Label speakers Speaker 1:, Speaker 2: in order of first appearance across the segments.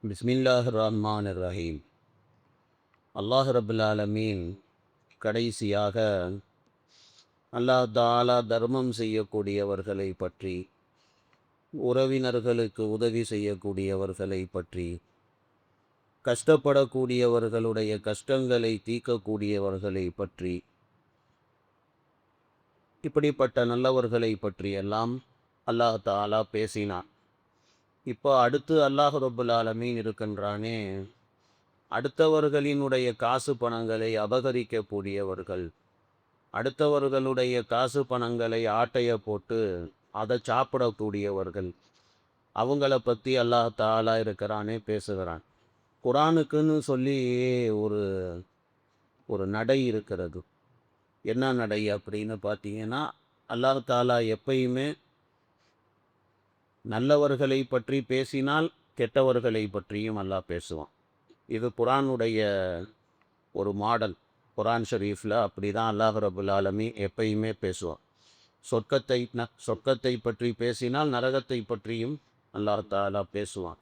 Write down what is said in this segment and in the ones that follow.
Speaker 1: பிஸ்மில்லாஹிர் ரஹ்மானிர் ரஹீம். அல்லாஹ் ரபுல் ஆலமீன் கடைசியாக அல்லாஹ் தாலா தர்மம் செய்யக்கூடியவர்களை பற்றி, உறவினர்களுக்கு உதவி செய்யக்கூடியவர்களை பற்றி, கஷ்டப்படக்கூடியவர்களுடைய கஷ்டங்களை தீர்க்கக்கூடியவர்களை பற்றி, இப்படிப்பட்ட நல்லவர்களை பற்றியெல்லாம் அல்லாஹ் தாலா பேசினான். இப்போ அடுத்து அல்லாஹ் ரபுல் ஆலமீன் இருக்கின்றானே, அடுத்தவர்களினுடைய காசு பணங்களை அபகரிக்கக்கூடியவர்கள், அடுத்தவர்களுடைய காசு பணங்களை ஆட்டைய போட்டு அதை சாப்பிடக்கூடியவர்கள், அவங்கள பற்றி அல்லாஹ் தாலா இருக்கிறானே பேசுகிறான். குரானுக்குன்னு சொல்லி ஒரு ஒரு நடை இருக்கிறது. என்ன நடை அப்படின்னு பார்த்தீங்கன்னா, அல்லாஹ் தாலா எப்பயுமே நல்லவர்களை பற்றி பேசினால் கெட்டவர்களை பற்றியும் அல்லாஹ் பேசுவான். இது குரானுடைய ஒரு மாடல். குரான் ஷரீஃபில் அப்படி தான் அல்லாஹ் ரபுல் ஆலமீன் எப்பயுமே பேசுவான். சொர்க்கத்தை பற்றி பேசினால் நரகத்தை பற்றியும் அல்லாஹ் தாலா பேசுவான்.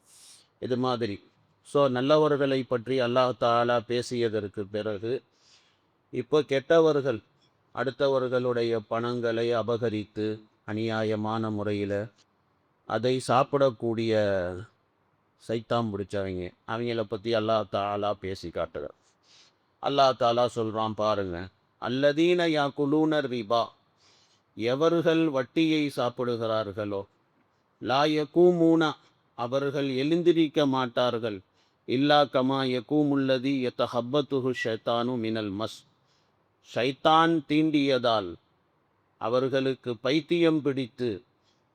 Speaker 1: இது மாதிரி நல்லவர்களை பற்றி அல்லாஹ் தாலா பேசியதற்கு பிறகு இப்போ கெட்டவர்கள் அடுத்தவர்களுடைய பணங்களை அபகரித்து அநியாயமான முறையில் அதை சாப்பிடக்கூடிய சைத்தாம் பிடிச்சவங்க, அவங்கள பற்றி அல்லாஹ் தாலா பேசி காட்டுறார். அல்லாஹ் தாலா சொல்கிறான் பாருங்க, அல்லதீன யாக்குலூனர் ரிபா, எவர்கள் வட்டியை சாப்பிடுகிறார்களோ, லா யகூமூனா, அவர்கள் எழுந்திரிக்க மாட்டார்கள், இல்லா கமா யகூமுல்லதி யதஹப்பத்துஹு ஷைத்தானு மினல் மஸ், ஷைத்தான் தீண்டியதால் அவர்களுக்கு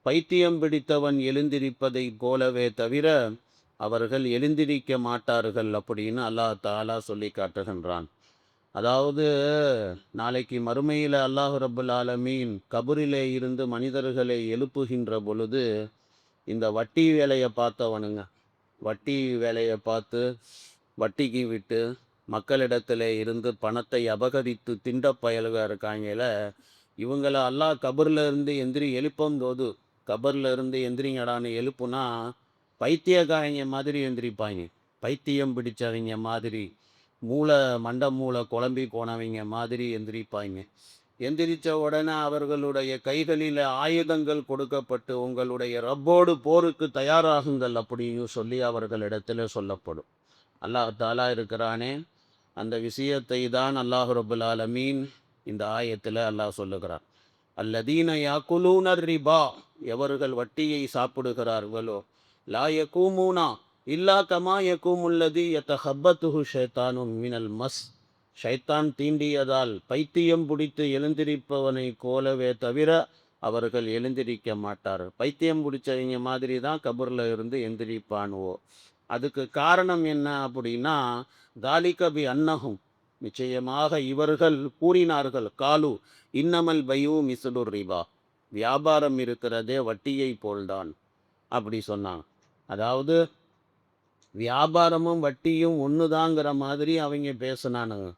Speaker 1: பைத்தியம் பிடித்தவன் எழுந்திரிப்பதை போலவே தவிர அவர்கள் எழுந்திரிக்க மாட்டார்கள் அப்படின்னு அல்லாஹ் தாலா சொல்லி காட்டுகின்றான். அதாவது நாளைக்கு மறுமையில் அல்லாஹ் ரபுல் ஆலமீன் கபரிலே இருந்து மனிதர்களை எழுப்புகின்ற பொழுது, இந்த வட்டி வேலையை பார்த்தவனுங்க, வட்டி வேலையை பார்த்து வட்டிக்கு விட்டு மக்களிடத்துல இருந்து பணத்தை அபகரித்து திண்ட பயலுக இருக்காங்கல, இவங்கள அல்லாஹ் கபரில் இருந்து எழுப்பும் போது, கபரில் இருந்து எந்திரிங்கடான்னு எழுப்புனா பைத்தியக்காரங்க மாதிரி எந்திரிப்பாங்க. பைத்தியம் பிடிச்சவங்க மாதிரி, மண்ட மூளை குழம்பி போனவங்க மாதிரி எந்திரிப்பாங்க. எந்திரிச்ச உடனே அவர்களுடைய கைகளில் ஆயுதங்கள் கொடுக்கப்பட்டு, உங்களுடைய ரப்போடு போருக்கு தயாராகுங்கள் அப்படின்னு சொல்லி அவர்களிடத்துல சொல்லப்படும். அல்லாஹ் தாலா இருக்கிறானே, அந்த விஷயத்தை தான் அல்லாஹ் ரபுல் ஆலமீன் இந்த ஆயத்தில் அல்லாஹ் சொல்லுகிறான். அல்லதீன யாக்குலூனர் ரிபா, எவர்கள் வட்டியை சாப்பிடுகிறார்களோ, லா யகூமூனா இல்லா கமா யகூமுல்லதி யதஹப்பத்துஹு ஷைத்தானு மினல் மஸ், ஷைத்தான் தீண்டியதால் பைத்தியம் பிடித்து எழுந்திரிப்பவனை போலவே தவிர அவர்கள் எழுந்திரிக்க மாட்டார். பைத்தியம் பிடிச்சவங்க மாதிரி தான் கபூரில் இருந்து எந்திரிப்பானுவோ. அதுக்கு காரணம் என்ன அப்படின்னா, தாலிகபி அன்னகும், நிச்சயமாக இவர்கள் கூறினார்கள், காலு இன்னமல் பையூ மிஸ்லுர் ரிபா, வியாபாரம் இருக்கிறதே வட்டியை போல்தான் அப்படி சொன்னாங்க. அதாவது வியாபாரமும் வட்டியும் ஒன்று தாங்கிற மாதிரி அவங்க பேசினானுங்க.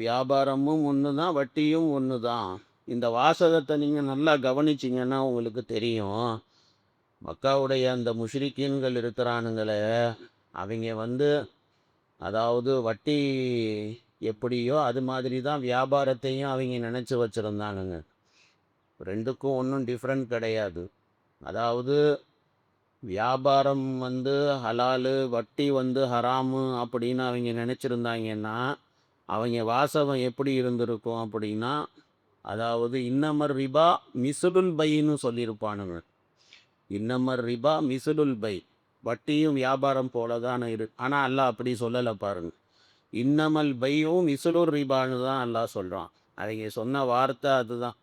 Speaker 1: வியாபாரமும் ஒன்று தான், வட்டியும் ஒன்று தான். இந்த வாசகத்தை நீங்கள் நல்லா கவனிச்சிங்கன்னா உங்களுக்கு தெரியும். மக்காவுடைய அந்த முஷ்ரிக்கீன்கள் இருக்கிறானுங்களே, அவங்க அதாவது வட்டி எப்படியோ அது மாதிரி தான் வியாபாரத்தையும் அவங்க நினச்சி வச்சுருந்தானுங்க. ரெண்டுக்கும் ஒன்றும் டிஃப்ரெண்ட் கிடையாது. அதாவது வியாபாரம் ஹலாலு, வட்டி ஹராமு அப்படின்னு அவங்க நினச்சிருந்தாங்கன்னா, அவங்க வாசகம் எப்படி இருந்திருக்கும் அப்படின்னா, அதாவது இன்னமர் ரிபா மிசுலுல் பைன்னு சொல்லியிருப்பானுங்க. இன்னமர் ரிபா மிசுலுல் பை, வட்டியும் வியாபாரம் போல தானே ஆனால் அல்லாஹ் அப்படி சொல்லலை பாருங்க. இன்னமல் பையும் மிசுலுர் ரிபான்னு தான் அல்லாஹ் சொல்கிறான். அவங்க சொன்ன வார்த்தை அதுதான்.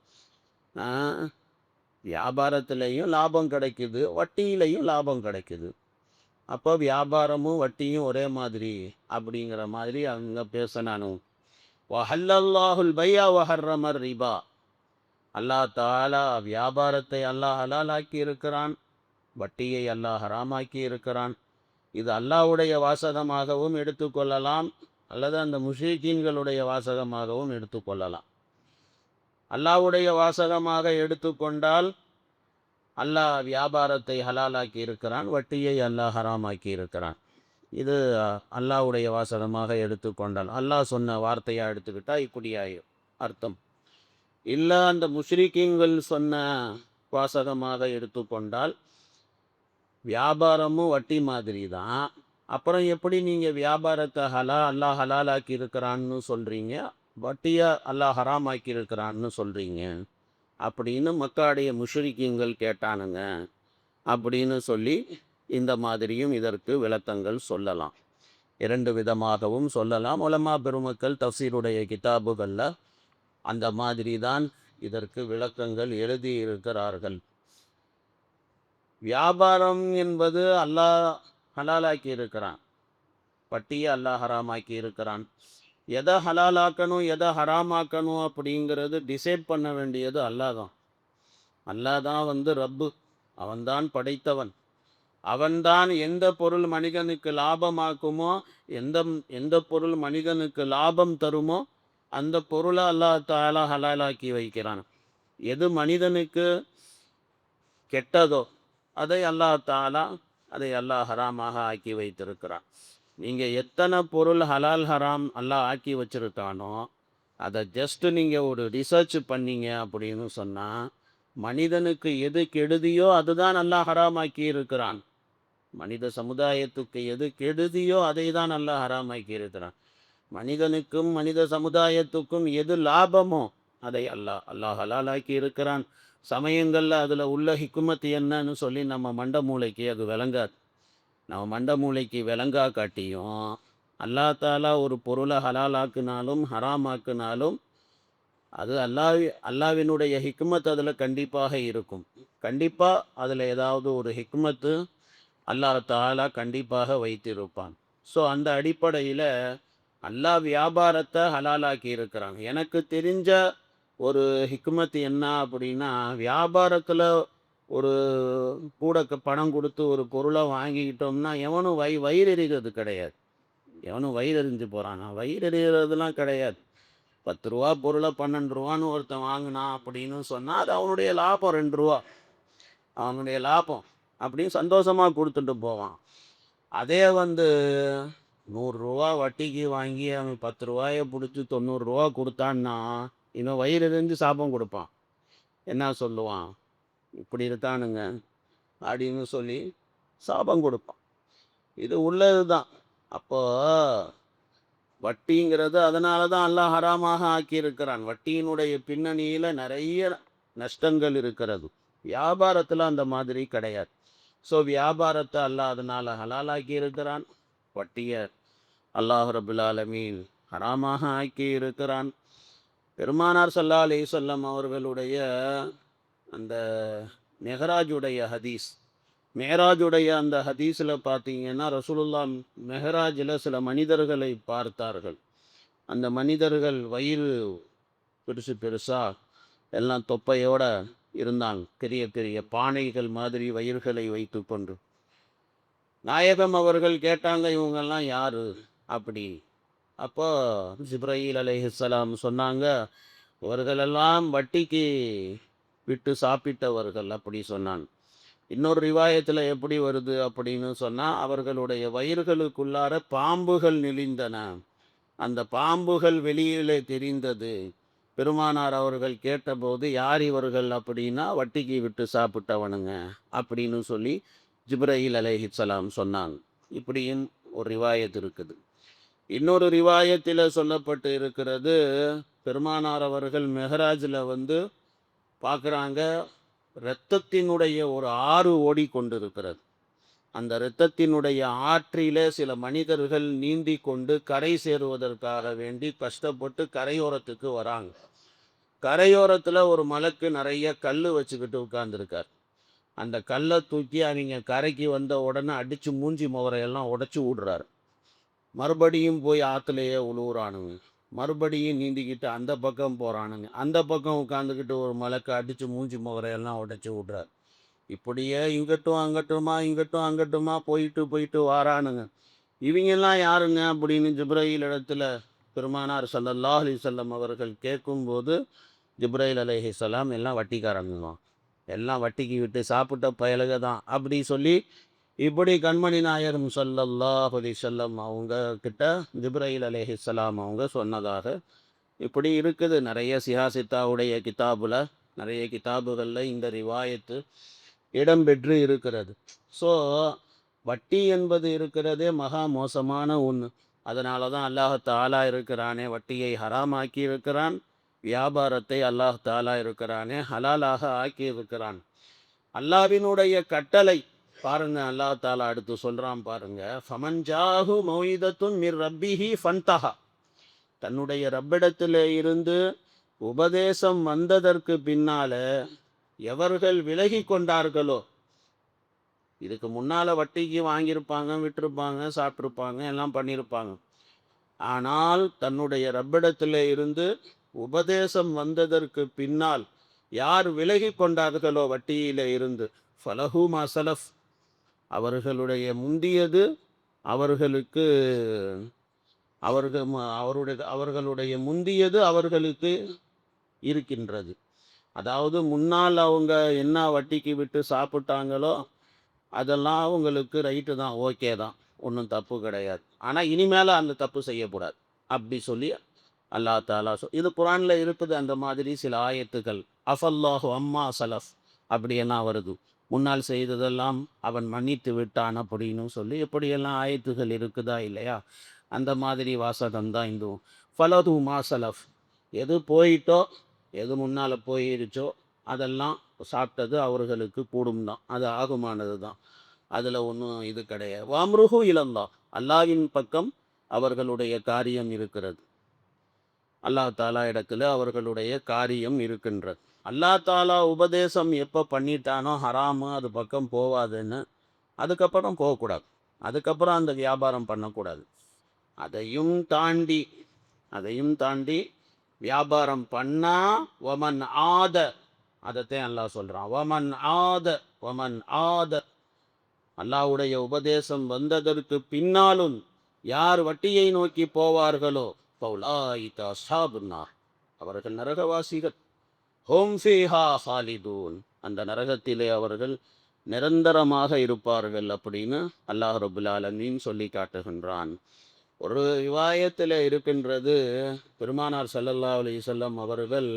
Speaker 1: வியாபாரத்திலையும் லாபம் கிடைக்குது, வட்டியிலையும் லாபம் கிடைக்குது. அப்போ வியாபாரமும் வட்டியும் ஒரே மாதிரி அப்படிங்கிற மாதிரி அவங்க பேசினானும். வஹல்லல்லாஹுல் பையா வஹர்ரமர் ரிபா, அல்லாஹ் தாலா வியாபாரத்தை அல்லாஹ் ஹலாலாக்கி இருக்கிறான், வட்டியை அல்லாஹ் ஹராமாக்கி இருக்கிறான். இது அல்லாஹ்வுடைய வாசகமாகவும் எடுத்துக்கொள்ளலாம், அல்லது அந்த முஷ்ரிக்கீன்களுடைய வாசகமாகவும் எடுத்துக்கொள்ளலாம். அல்லாஹ்வுடைய வாசகமாக எடுத்துக்கொண்டால் அல்லாஹ் வியாபாரத்தை ஹலாலாக்கி இருக்கிறான், வட்டியை அல்லாஹ் ஹராமாக்கி இருக்கிறான். இது அல்லாஹ்வுடைய வாசகமாக எடுத்துக்கொண்டால், அல்லாஹ் சொன்ன வார்த்தையாக எடுத்துக்கிட்டால் இப்படியாய் அர்த்தம். இல்லை அந்த முஷ்ரிக்கீன்கள் சொன்ன வாசகமாக எடுத்துக்கொண்டால் வியாபாரமும் வட்டி மாதிரி தான். அப்புறம் எப்படி நீங்கள் வியாபாரத்தை அல்லாஹ் ஹலாலாக்கி இருக்கிறான்னு சொல்கிறீங்க, வட்டியை அல்லாஹ் ஹராமாக்கி இருக்கிறான்னு சொல்கிறீங்க அப்படின்னு மக்காடைய முஷ்ரிக்கீன்கள் கேட்டானுங்க அப்படின்னு சொல்லி இந்த மாதிரியும் இதற்கு விளக்கங்கள் சொல்லலாம். இரண்டு விதமாகவும் சொல்லலாம். உலமா பெருமக்கள் தஃசீருடைய கிதாபுகளில் அந்த மாதிரி தான் இதற்கு விளக்கங்கள் எழுதியிருக்கிறார்கள். வியாபாரம் என்பது அல்லாஹ் ஹலாலாக்கி இருக்கிறான், வட்டியை அல்லாஹ் ஹராமாக்கி இருக்கிறான். எதை ஹலாலாக்கணும் எதை ஹராமாக்கணும் அப்படிங்கிறது டிசைட் பண்ண வேண்டியது அல்லாஹ் தான். அல்லாஹ் தான் ரப்பு, அவன்தான் படைத்தவன். அவன்தான் எந்த பொருள் மனிதனுக்கு லாபமாக்குமோ, எந்த எந்த பொருள் மனிதனுக்கு லாபம் தருமோ அந்த பொருளை அல்லாஹ் தஆலா ஹலாலாக்கி வைக்கிறான். எது மனிதனுக்கு கெட்டதோ அதை அல்லாஹ் ஹராமாக ஆக்கி வைத்திருக்கிறான். நீங்கள் எத்தனை பொருள் ஹலால் ஹராம் அல்லாஹ் ஆக்கி வச்சிருக்கானோ அதை ஜஸ்ட் நீங்கள் ஒரு ரிசர்ச் பண்ணீங்க அப்படின்னு சொன்னால், மனிதனுக்கு எது கெடுதியோ அதுதான் அல்லாஹ் ஹராமாக்கி இருக்கிறான். மனித சமுதாயத்துக்கு எது கெடுதியோ அதை தான் அல்லாஹ் ஹராமாக்கி இருக்கிறான். மனிதனுக்கும் மனித சமுதாயத்துக்கும் எது லாபமோ அதை அல்லாஹ் ஹலாலாக்கி இருக்கிறான். சமயங்களில் அதில் உள்ள ஹிக்குமத்து என்னன்னு சொல்லி நம்ம மண்ட மூளைக்கு அது விளங்காது. நம்ம மண்ட மூளைக்கு விளங்கா காட்டியும் அல்லாஹ் தாலா ஒரு பொருளை ஹலாலாக்குனாலும் ஹராமாக்குனாலும் அது அல்லாவினுடைய ஹிக்மத் அதில் கண்டிப்பாக இருக்கும். கண்டிப்பாக அதில் ஏதாவது ஒரு ஹிக்மத்து அல்லாஹ் தாலா கண்டிப்பாக வைத்திருப்பான். ஸோ அந்த அடிப்படையில் அல்லாஹ் வியாபாரத்தை ஹலாலாக்கி இருக்கிறாங்க. எனக்கு தெரிஞ்ச ஒரு ஹிக்மத் என்ன அப்படின்னா, வியாபாரத்தில் ஒரு கூட பணம் கொடுத்து ஒரு பொருளை வாங்கிக்கிட்டோம்னா எவனும் வயிறு எறிகிறது கிடையாது. எவனும் வயிறு எறிஞ்சு போகிறானா? வயிறு எறிகிறதுலாம் கிடையாது. 10 ரூபா பொருளை 12 ரூபான்னு ஒருத்தன் வாங்கினான் அப்படின்னு சொன்னால் அது அவனுடைய லாபம். 2 ரூபா அவனுடைய லாபம் அப்படின்னு சந்தோஷமாக கொடுத்துட்டு போவான். அதே 100 ரூபா வட்டிக்கு வாங்கி அவன் 10 ரூபாயை பிடிச்சி 90 ரூபா கொடுத்தான்னா இவன் வயிறு எறிஞ்சு சாபம் கொடுப்பான். என்ன சொல்லுவான்? இப்படி இருக்கானுங்க அப்படின்னு சொல்லி சாபம் கொடுப்பான். இது உள்ளது தான். அப்போ வட்டிங்கிறது அதனால தான் அல்லாஹ் ஹராமாக ஆக்கியிருக்கிறான். வட்டியினுடைய பின்னணியில் நிறைய நஷ்டங்கள் இருக்கிறது. வியாபாரத்தில் அந்த மாதிரி கிடையாது. ஸோ வியாபாரத்தை அல்லாஹ் அதனால் ஹலாலாக்கி இருக்கிறான், வட்டியை அல்லாஹ் ரபுல் ஆலமீன் ஹராமாக ஆக்கி இருக்கிறான். பெருமானார் ஸல்லல்லாஹு அலைஹி வஸல்லம் அவர்களுடைய அந்த மெஹராஜுடைய அந்த ஹதீஸில் பார்த்தீங்கன்னா, ரசூலுல்லாஹ் மெஹராஜில் சில மனிதர்களை பார்த்தார்கள். அந்த மனிதர்கள் வயிறு பெருசாக எல்லாம் தொப்பையோடு இருந்தாங்க. பெரிய பெரிய பானைகள் மாதிரி வயிறுகளை வைத்து கொண்டு நாயகம் அவர்கள் கேட்டாங்க, இவங்கெல்லாம் யாரு அப்படி. அப்போ ஜிப்ரீல் அலைஹிஸ்ஸலாம் சொன்னாங்க, இவர்களெல்லாம் வட்டிக்கு விட்டு சாப்பிட்டவர்கள் அப்படி சொன்னான். இன்னொரு ரிவாயத்தில் எப்படி வருது அப்படின்னு சொன்னால், அவர்களுடைய வயிறுகளுக்குள்ளார பாம்புகள் நெளிந்தன. அந்த பாம்புகள் வெளியிலே தெரிந்தது. பெருமானார் அவர்கள் கேட்டபோது, யார் இவர்கள் அப்படின்னா, வட்டிக்கு விட்டு சாப்பிட்டவனுங்க அப்படின்னு சொல்லி ஜிப்ரீல் அலைஹிஸ்ஸலாம் சொன்னாங்க. இப்படியும் ஒரு ரிவாயத் இருக்குது. இன்னொரு ரிவாயத்தில் சொல்லப்பட்டு இருக்கிறது, பெருமானார் அவர்கள் மெஹராஜில் பார்க்குறாங்க, இரத்தத்தினுடைய ஒரு ஆறு ஓடிக்கொண்டிருக்கிறது. அந்த இரத்தத்தினுடைய ஆற்றிலே சில மனிதர்கள் நீந்தி கொண்டு கரை சேருவதற்காக வேண்டி கஷ்டப்பட்டு கரையோரத்துக்கு வராங்க. கரையோரத்தில் ஒரு மலக்கு நிறைய கல் வச்சுக்கிட்டு உட்கார்ந்துருக்கார். அந்த கல்லை தூக்கி அவங்க கரைக்கு வந்த உடனே அடித்து மூஞ்சி முகரையெல்லாம் உடச்சி விடுறாரு. மறுபடியும் போய் ஆற்றுலையே உழுவுறானுங்க. மறுபடியும் நீந்திக்கிட்டு அந்த பக்கம் போகிறானுங்க. அந்த பக்கம் உட்காந்துக்கிட்டு ஒரு மலக்கு அடித்து மூஞ்சி முகரையெல்லாம் உடச்சி விட்றாரு. இப்படியே இங்கட்டும் அங்கட்டுமா போயிட்டு வாரானுங்க. இவங்கெல்லாம் யாருங்க அப்படின்னு ஜிப்ரீல் இடத்துல பெருமானார் ஸல்லல்லாஹு அலைஹி வஸல்லம் அவர்கள் கேட்கும்போது, ஜிப்ரீல் அலைஹிஸ்ஸலாம் எல்லாம் வட்டிக்காரங்க, எல்லாம் வட்டிக்கு விட்டு சாப்பிட்ட பயலுக தான் அப்படி சொல்லி இப்படி கண்மணி நாயகம் ஸல்லல்லாஹு அலைஹி வஸல்லம் அவங்க கிட்ட ஜிப்ரைல் அலைஹிஸ்ஸலாம் அவங்க சொன்னதாக இப்படி இருக்குது. நிறைய சிஹாசித்தாவுடைய கிதாபுல, நிறைய கிதாபுகளில் இந்த ரிவாயத்து இடம்பெற்று இருக்கிறது. ஸோ வட்டி என்பது இருக்கிறதே மகா மோசமான ஒன்று. அதனால தான் அல்லாஹ் தாலா இருக்கிறானே வட்டியை ஹராமாக்கி இருக்கிறான், வியாபாரத்தை அல்லாஹ் தாலா இருக்கிறானே ஹலாலாக ஆக்கி இருக்கிறான். அல்லாஹ்வினுடைய கட்டளை பாருங்க, அல்லாஹ் தாலா அடுத்து சொல்றான் பாருங்க, ஃபமன்ஜாஹு மௌஇதத்துன் மிர் ரப்பிஹி ஃபன்தஹா. தன்னுடைய ரப்பிடத்திலே இருந்து உபதேசம் வந்ததற்கு பின்னால எவர்கள் விலகி கொண்டார்களோ, இதுக்கு முன்னால வட்டிக்கு வாங்கியிருப்பாங்க, விட்டிருப்பாங்க, சாப்பிட்ருப்பாங்க, எல்லாம் பண்ணியிருப்பாங்க. ஆனால் தன்னுடைய ரப்பிடத்திலே இருந்து உபதேசம் வந்ததற்கு பின்னால் யார் விலகி கொண்டார்களோ வட்டியில இருந்து, ஃபலஹு மசலஃப், அவர்களுடைய முந்தியது அவர்களுக்கு, அவர்களுடைய முந்தியது அவர்களுக்கு இருக்கின்றது. அதாவது முன்னால் அவங்க என்ன வட்டிக்கு விட்டு சாப்பிட்டாங்களோ அதெல்லாம் அவங்களுக்கு ரைட்டு தான், ஓகே தான், ஒன்றும் தப்பு கிடையாது. ஆனால் இனிமேல் அந்த தப்பு செய்யக்கூடாது அப்படி சொல்லி அல்லா தாலா இது குரானில் இருக்குது. அந்த மாதிரி சில ஆயத்துக்கள், அஃபல்லாஹு அம்மா சலஃப் அப்படியெல்லாம் வருது. முன்னால் செய்ததெல்லாம் அவன் மன்னித்து விட்டான் அப்படின்னு சொல்லி எப்படியெல்லாம் ஆயத்துகள் இருக்குதா இல்லையா? அந்த மாதிரி வாசகம் தான் இதுவும். ஃபலது மாசலஃப், எது போயிட்டோ, எது முன்னால் போயிருச்சோ அதெல்லாம் சாப்பிட்டது அவர்களுக்கு கூடும் தான், அது ஆகுமானது தான், அதில் ஒன்றும் இது கிடையாது. வாம்ருஹு இலல்லா, அல்லாஹ்வின் பக்கம் அவர்களுடைய காரியம் இருக்கிறது. அல்லாஹ் தாலா இடத்துல அவர்களுடைய காரியம் இருக்கின்றது. அல்லாஹ் தாலா உபதேசம் எப்போ பண்ணிட்டானோ ஹராமு அது பக்கம் போவாதுன்னு, அதுக்கப்புறம் போகக்கூடாது, அதுக்கப்புறம் அந்த வியாபாரம் பண்ணக்கூடாது. அதையும் தாண்டி வியாபாரம் பண்ணா ஒமன் ஆத, அதைத்தான் அல்லாஹ் சொல்கிறான், ஒமன் ஆத, அல்லாஹ்வுடைய உபதேசம் வந்ததற்கு பின்னாலும் யார் வட்டியை நோக்கி போவார்களோ ஃபௌலாயிக அஸ்ஹாபுன்னார், அவர்கள் நரகவாசிகள். ஹும் ஃபீஹா ஹாலிதூன், அந்த நரகத்திலே அவர்கள் நிரந்தரமாக இருப்பார்கள் அப்படின்னு அல்லாஹ் ரப்புல் ஆலமீன் சொல்லி காட்டுகின்றான். ஒரு ரிவாயத்தில் இருக்கின்றது, பெருமானார் ஸல்லல்லாஹு அலைஹி வஸல்லம் அவர்கள்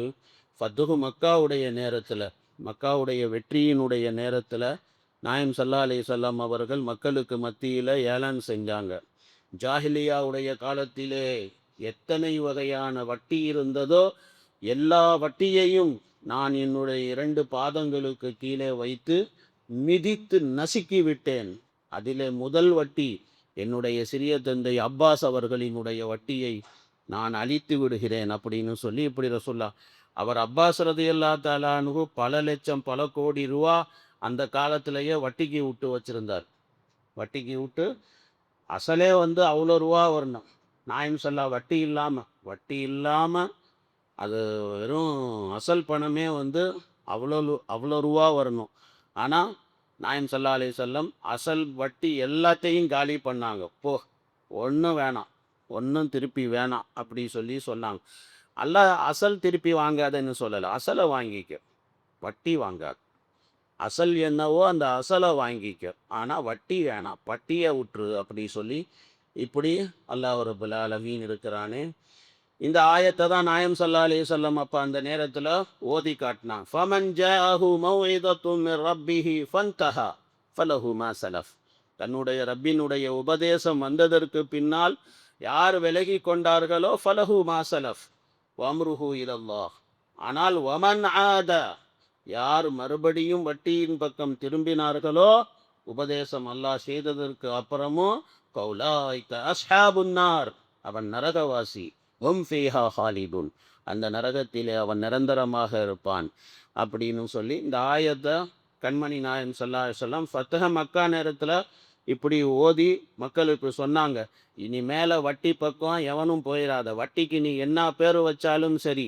Speaker 1: ஃபத்துஹு மக்காவுடைய நேரத்தில், மக்காவுடைய வெற்றியினுடைய நேரத்தில் நாயம் ஸல்லல்லாஹு அலைஹி வஸல்லம் அவர்கள் மக்களுக்கு மத்தியில் ஏலான் செஞ்சாங்க. ஜாஹிலியாவுடைய காலத்திலே எத்தனை வகையான வட்டி இருந்ததோ எல்லா வட்டியையும் நான் என்னுடைய 2 பாதங்களுக்கு கீழே வைத்து மிதித்து நசுக்கி விட்டேன். அதிலே முதல் வட்டி என்னுடைய சிறிய தந்தை அப்பாஸ் அவர்களினுடைய வட்டியை நான் அழித்து விடுகிறேன் அப்படின்னு சொல்லி இப்படி ரசூல்லா, அவர் அப்பாஸ் ரலியல்லாஹு தஆலா அன்ஹு பல லட்சம் பல கோடி ரூபா அந்த காலத்திலேயே வட்டிக்கு விட்டு வச்சிருந்தார். வட்டிக்கு விட்டு அசலே அவ்வளோ ரூபா வரணும். நாயம் சொல்லா வட்டி இல்லாமல் அது வெறும் அசல் பணமே அவ்வளோ அவ்வளோ ரூபா வரணும். ஆனால் நாயம் ஸல்லல்லாஹு அலைஹி வஸல்லம் அசல் வட்டி எல்லாத்தையும் காலி பண்ணாங்க. ஒன்றும் வேணாம், ஒன்றும் திருப்பி வேணாம் அப்படி சொல்லி சொன்னாங்க. அல்லாஹ் அசல் திருப்பி வாங்காதன்னு சொல்லலை, அசலை வாங்கிக்க, வட்டி வாங்காது. அசல் என்னவோ அந்த அசலை வாங்கிக்க, ஆனால் வட்டி வேணாம், வட்டியை விட்டுரு அப்படி சொல்லி இப்படி அல்லாஹ் ரப்புல் ஆலமீன் இருக்கிறானே. இந்த ஆயத்தை தான் நாயம் ஸல்லல்லாஹு அலைஹி வஸல்லம் அப்போ அந்த நேரத்தில் ஓதி காட்டினான். ஃபமன் ஜாஅஹு மௌஇதத்தும் மிர் ரப்பிஹி ஃபன்தஹா ஃபலஹு மா ஸலஃப், தன்னுடைய ரப்பினுடைய உபதேசம் வந்ததற்கு பின்னால் யார் விலகி கொண்டார்களோ ஃபலஹு மா ஸலஃப் வம்ருஹு இலல்லாஹ். ஆனால் வமன் ஆத, யார் மறுபடியும் வட்டியின் பக்கம் திரும்பினார்களோ உபதேசம் அல்லாஹ் செய்ததற்கு அப்புறமும் ஃபௌலாயிக அஸ்ஹாபுன்னார், அவன் நரகவாசி. ஹும் ஃபீஹா ஹாலிதுன், அந்த நரகத்திலே அவன் நிரந்தரமாக இருப்பான் அப்படின்னு சொல்லி இந்த ஆயத்தை கண்மணி நாயம் ஸல்லல்லாஹு அலைஹி வஸல்லம் ஃபத்ஹ மக்கா நேரத்தில் இப்படி ஓதி மக்களுக்கு சொன்னாங்க. இனி மேலே வட்டி பக்கம் எவனும் போயிடாத, வட்டிக்கு நீ என்ன பேர் வச்சாலும் சரி,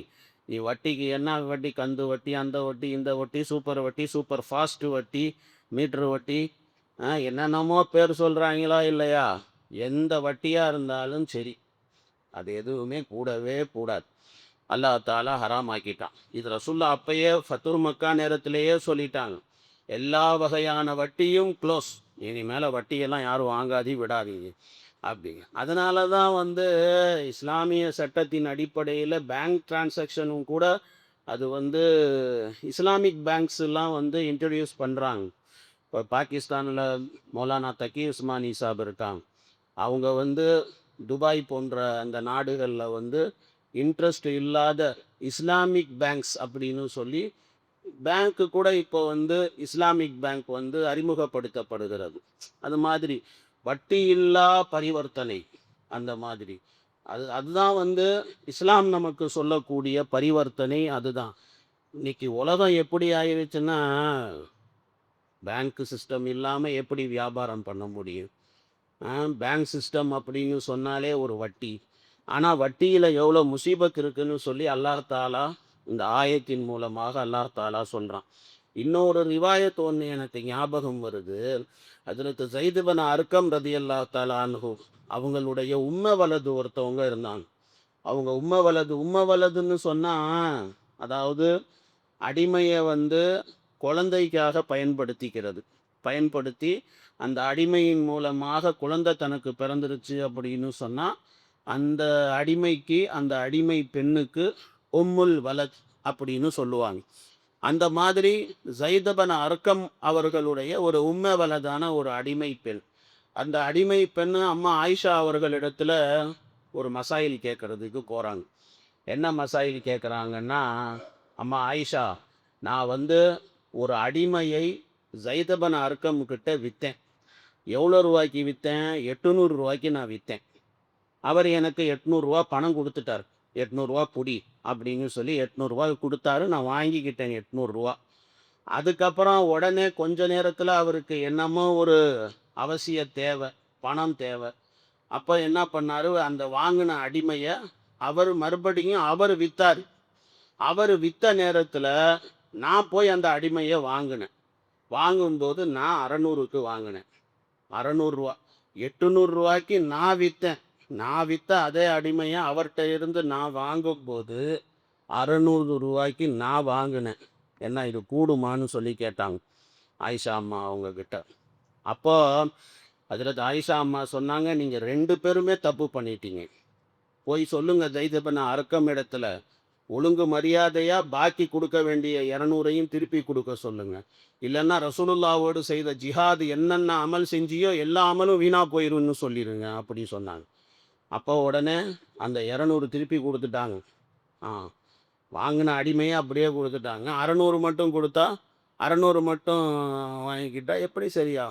Speaker 1: நீ வட்டிக்கு என்ன வட்டி, கந்து வட்டி, அந்த வட்டி, இந்த வட்டி, சூப்பர் வட்டி, சூப்பர் ஃபாஸ்ட் வட்டி, மீட்ரு வட்டி, என்னென்னமோ பேர் சொல்கிறாங்களா இல்லையா, எந்த வட்டியாக இருந்தாலும் சரி அது எதுவுமே கூடவே கூடாது. அல்லாஹ் தாலா ஹராம் ஆக்கிட்டான். இது ரசூல்லா அப்பயே ஃபத்துர் மக்கா நேரத்திலேயே சொல்லிட்டாங்க. எல்லா வகையான வட்டியும் க்ளோஸ். இனிமேல வட்டியெல்லாம் யாரும் வாங்காதீ விடாதீங்க அப்படிங்க. அதனால தான் வந்து இஸ்லாமிய சட்டத்தின் அடிப்படையில பேங்க் டிரான்சாக்ஷனும் கூட அது வந்து இஸ்லாமிக் பேங்க்ஸ்லாம் வந்து இன்ட்ரடியூஸ் பண்றாங்க. இப்போ பாகிஸ்தான்ல மௌலானா தக்கி உஸ்மானி சாப் இருக்காங்க. அவங்க வந்து துபாய் போன்ற அந்த நாடுகள்ல வந்து இன்ட்ரெஸ்ட் இல்லாத இஸ்லாமிக் பேங்க்ஸ் அப்படின்னு சொல்லி பேங்க்கு கூட இப்போ வந்து இஸ்லாமிக் பேங்க் வந்து அறிமுகப்படுத்தப்படுகிறது. அது மாதிரி வட்டி இல்லா பரிவர்த்தனை அந்த மாதிரி. அதுதான் வந்து இஸ்லாம் நமக்கு சொல்லக்கூடிய பரிவர்த்தனை அதுதான். இன்னைக்கு உலகம் எப்படி ஆயிருச்சுன்னா, பேங்க் சிஸ்டம் இல்லாம எப்படி வியாபாரம் பண்ண முடியும்? ஆ, பேங்க் சிஸ்டம் அப்படின்னு சொன்னாலே ஒரு வட்டி. ஆனா வட்டியில எவ்வளோ முசீபத் இருக்குன்னு சொல்லி அல்லாஹ் தாலா இந்த ஆயத்தின் மூலமாக அல்லாஹ் தாலா சொல்றான். இன்னொரு ரிவாயத் ஒன்று எனக்கு ஞாபகம் வருது. ஹஜ்ரத் ஸைத் இப்னு அர்கம் ரலியல்லாஹு தஆலா அன்ஹு அவங்களுடைய வலது ஒருத்தவங்க இருந்தாங்க. அவங்க வலதுன்னு சொன்னா, அதாவது அடிமையை வந்து குழந்தைக்காக பயன்படுத்தி அந்த அடிமையின் மூலமாக குழந்தை தனக்கு பிறந்துருச்சு அப்படின்னு சொன்னா, அந்த அடிமைக்கு அந்த அடிமை பெண்ணுக்கு உம்முல் வலத் அப்படின்னு சொல்லுவாங்க. அந்த மாதிரி ஸைத் அர்கம் அவர்களுடைய ஒரு வலதான ஒரு அடிமை பெண். அந்த அடிமை பெண் அம்மா ஆயிஷா அவர்களிடத்துல ஒரு மசாயில் கேட்கறதுக்கு போறாங்க. என்ன மசாயில் கேட்குறாங்கன்னா, அம்மா ஆயிஷா, நான் வந்து ஒரு அடிமையை ஸைத் அர்கம் கிட்ட விற்றேன். எவ்வளோ ரூபாய்க்கு விற்றேன்? 800 ரூபாய்க்கு நான் விற்றேன். அவர் எனக்கு 800 பணம் கொடுத்துட்டார். 800 புடி அப்படின்னு சொல்லி 800 கொடுத்தாரு. நான் வாங்கிக்கிட்டேன் 800. அதுக்கப்புறம் உடனே கொஞ்ச நேரத்தில் அவருக்கு என்னமோ ஒரு அவசிய தேவை, பணம் தேவை. அப்போ என்ன பண்ணாரு, அந்த வாங்கின அடிமையை அவர் மறுபடியும் அவர் வித்தார். அவர் வித்த நேரத்தில் நான் போய் அந்த அடிமையை வாங்கினேன். வாங்கும்போது நான் 600க்கு வாங்கினேன். 600. 800 நான் விற்றேன். நான் வித்த அதே அடிமையை அவர்கிட்ட இருந்து நான் வாங்கும்போது 600 நான் வாங்கினேன். என்ன இது கூடுமான்னு சொல்லி கேட்டாங்க ஆயிஷா அம்மா அவங்க கிட்ட. அப்போ ஹஜ்ரத் ஆயிஷா அம்மா சொன்னாங்க, நீங்கள் 2 பேருமே தப்பு பண்ணிட்டீங்க. போய் சொல்லுங்க ஸைத் இப்னு அர்கம் இடத்துல ஒழுங்கு மரியாதையா பாக்கி கொடுக்க வேண்டிய 200ஐயும் திருப்பி கொடுக்க சொல்லுங்க. இல்லைன்னா ரசூலுல்லாவோடு செய்த ஜிஹாது என்னென்ன அமல் செஞ்சியோ எல்லா அமலும் வீணா போயிரும்னு சொல்லிடுங்க அப்படி சொன்னாங்க. அப்போ உடனே அந்த 200 திருப்பி கொடுத்துட்டாங்க. ஆ, வாங்கின அடிமையை அப்படியே கொடுத்துட்டாங்க. 600 மட்டும் கொடுத்தா 600 மட்டும் வாங்கிக்கிட்டா எப்படி சரியா?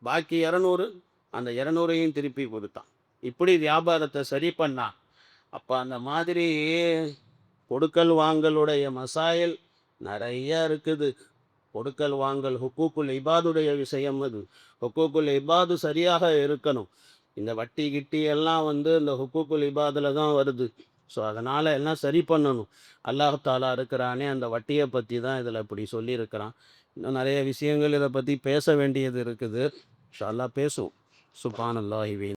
Speaker 1: பாக்கி 200, அந்த 200ஐயும் திருப்பி கொடுத்தான். இப்படி வியாபாரத்தை சரி பண்ணா. அப்போ அந்த மாதிரி கொடுக்கல் வாங்கலுடைய மசாயில் நிறைய இருக்குது. கொடுக்கல் வாங்கல் ஹுக்கூக்குல் இபாதுடைய விஷயம். அது ஹுக்கூக்குல் இபாது சரியாக இருக்கணும். இந்த வட்டி கிட்டி எல்லாம் வந்து இந்த ஹுக்கூக்குல் இபாதில் தான் வருது. ஸோ அதனால் எல்லாம் சரி பண்ணணும். அல்லாஹ் தாலா இருக்கிறானே அந்த வட்டியை பற்றி தான் இதில் இப்படி சொல்லியிருக்கிறான். இன்னும் நிறைய விஷயங்கள் இதை பற்றி பேச வேண்டியது இருக்குது. இன்ஷா அல்லாஹ் பேசுவோம். சுப்ஹானல்லாஹி.